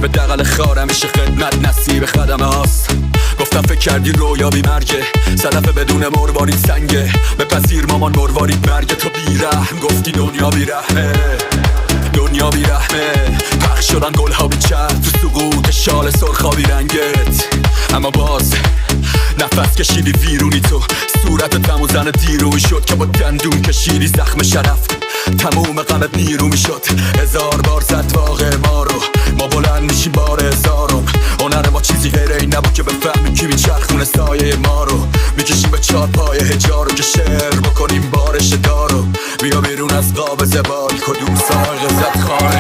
به دقل خار همیشه خدمت نصیب خدمه هاست. گفتم فکر کردی رویا بی مرگه، صدف بدون مروارید سنگه. بپذیر مامان مروارید مرگه، تو بیرحم گفتی دنیا بیرحمه. دنیا بیرحمه، پخش شدن گلها بی چرخ تو سقوط شال سرخابی رنگت. اما باز نفس کشیدی ویرونی، تو صورت تمو زن دیروی شد که با دندون کشیدی زخم شرف. تموم غمت نیرو میشد، هزار بار زد واقع ما رو. ما بلند میشیم بار هزارم، هنر ما چیزی غیر این نبود که بفهمیم کی میچرخونه سایه ما رو. میکشیم به چار پای هجا رو که شعر بکنیم بارش دارو. بیا بیرون از قاب زبال، کدوم ساق زد خانه